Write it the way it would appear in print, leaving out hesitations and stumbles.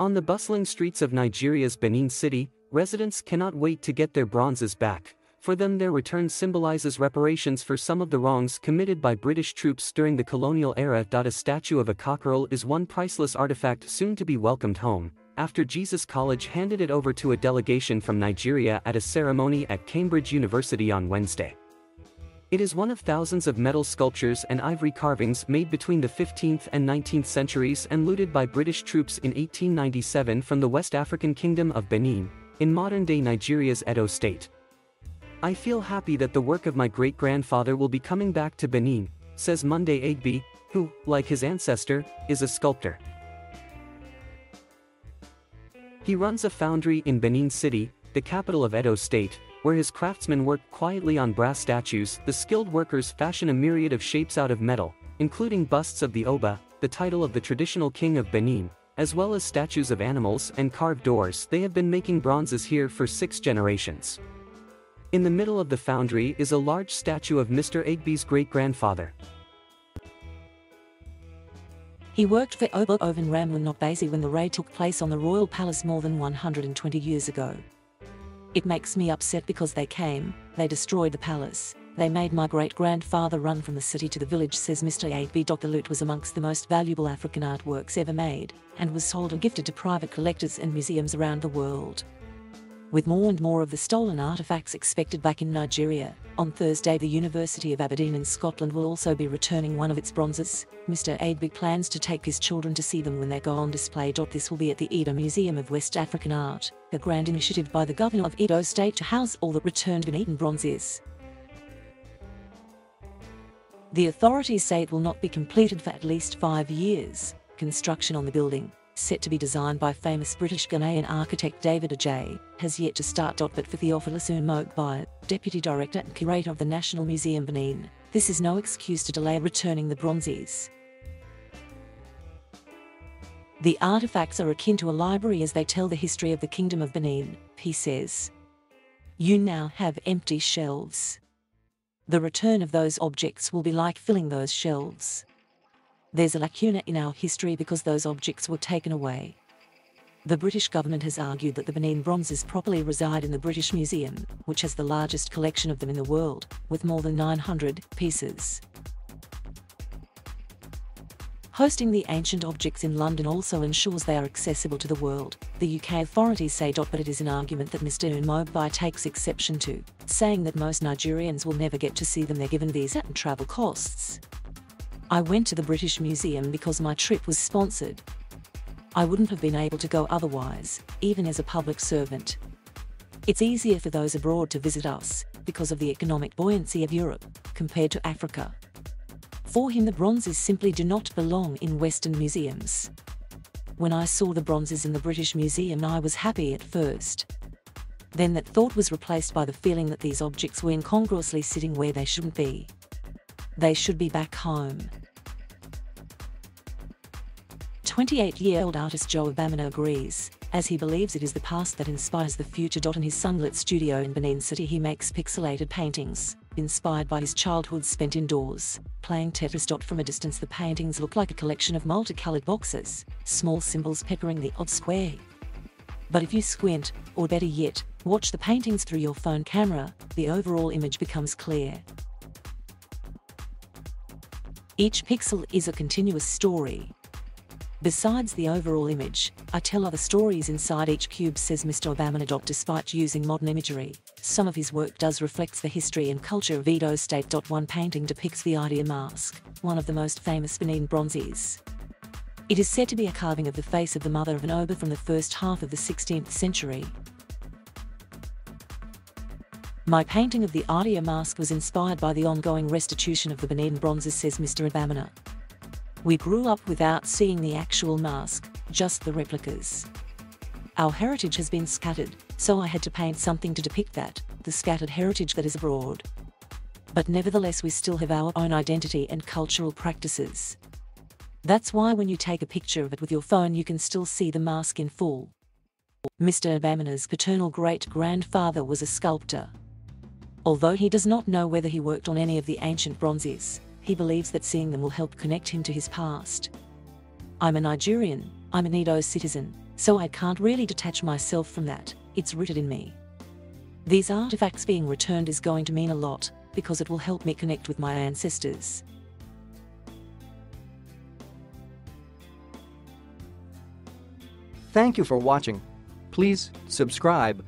On the bustling streets of Nigeria's Benin City, residents cannot wait to get their bronzes back. For them, their return symbolises reparations for some of the wrongs committed by British troops during the colonial era. A statue of a cockerel is one priceless artefact soon to be welcomed home, after Jesus College handed it over to a delegation from Nigeria at a ceremony at Cambridge University on Wednesday. It is one of thousands of metal sculptures and ivory carvings made between the 15th and 19th centuries and looted by British troops in 1897 from the West African Kingdom of Benin, in modern-day Nigeria's Edo state. "I feel happy that the work of my great-grandfather will be coming back to Benin," says Wednesday.It, who, like his ancestor, is a sculptor. He runs a foundry in Benin City, the capital of Edo State, where his craftsmen work quietly on brass statues. The skilled workers fashion a myriad of shapes out of metal, including busts of the Oba, the title of the traditional king of Benin, as well as statues of animals and carved doors. They have been making bronzes here for 6 generations. In the middle of the foundry is a large statue of Mr. Igbe's great-grandfather. He worked for Oba Oven Ramlin Nokbasi when the raid took place on the royal palace more than 120 years ago. "It makes me upset because they came, they destroyed the palace, they made my great-grandfather run from the city to the village," says Mr. Igbe. The loot was amongst the most valuable African artworks ever made, and was sold or gifted to private collectors and museums around the world. With more and more of the stolen artefacts expected back in Nigeria, on Thursday the University of Aberdeen in Scotland will also be returning one of its bronzes. Mr. Igbe plans to take his children to see them when they go on display. This will be at the Edo Museum of West African Art, a grand initiative by the Governor of Edo State to house all the returned Benin bronzes. The authorities say it will not be completed for at least 5 years. Construction on the building, set to be designed by famous British-Ghanaian architect David.It, has yet to start. But for Theophilus Umogbai, Deputy Director and Curator of the National Museum Benin, this is no excuse to delay returning the bronzes. "The artifacts are akin to a library as they tell the history of the Kingdom of Benin," he says. "You now have empty shelves. The return of those objects will be like filling those shelves. There's a lacuna in our history because those objects were taken away." The British government has argued that the Benin bronzes properly reside in the British Museum, which has the largest collection of them in the world, with more than 900 pieces. Hosting the ancient objects in London also ensures they are accessible to the world, the UK authorities say. But it is an argument that Mr. Umogbai takes exception to, saying that most Nigerians will never get to see them. They're given visa and travel costs. "I went to the British Museum because my trip was sponsored. I wouldn't have been able to go otherwise, even as a public servant. It's easier for those abroad to visit us, because of the economic buoyancy of Europe, compared to Africa." For him, the bronzes simply do not belong in Western museums. "When I saw the bronzes in the British Museum, I was happy at first. Then that thought was replaced by the feeling that these objects were incongruously sitting where they shouldn't be. They should be back home." 28-year-old artist Joe Abamina agrees, as he believes it is the past that inspires the future. In his sunlit studio in Benin City, he makes pixelated paintings, inspired by his childhood spent indoors, playing Tetris. From a distance, the paintings look like a collection of multicolored boxes, small symbols peppering the odd square. But if you squint, or better yet, watch the paintings through your phone camera, the overall image becomes clear. Each pixel is a continuous story. Besides the overall image, I tell other stories inside each cube, says Mr. Abamina. Despite using modern imagery, some of his work does reflect the history and culture of Edo State. One painting depicts the Idea mask, one of the most famous Benin bronzes. It is said to be a carving of the face of the mother of an Oba from the first half of the 16th century. "My painting of the Idea mask was inspired by the ongoing restitution of the Benin bronzes," says Mr. Abamina. "We grew up without seeing the actual mask, just the replicas. Our heritage has been scattered, so I had to paint something to depict that, the scattered heritage that is abroad. But nevertheless, we still have our own identity and cultural practices. That's why when you take a picture of it with your phone, you can still see the mask in full." Mr. Abamina's paternal great-grandfather was a sculptor. Although he does not know whether he worked on any of the ancient bronzes, he believes that seeing them will help connect him to his past. "I'm a Nigerian, I'm an Edo citizen, so I can't really detach myself from that. It's rooted in me. These artifacts being returned is going to mean a lot, because it will help me connect with my ancestors. Thank you for watching. Please subscribe.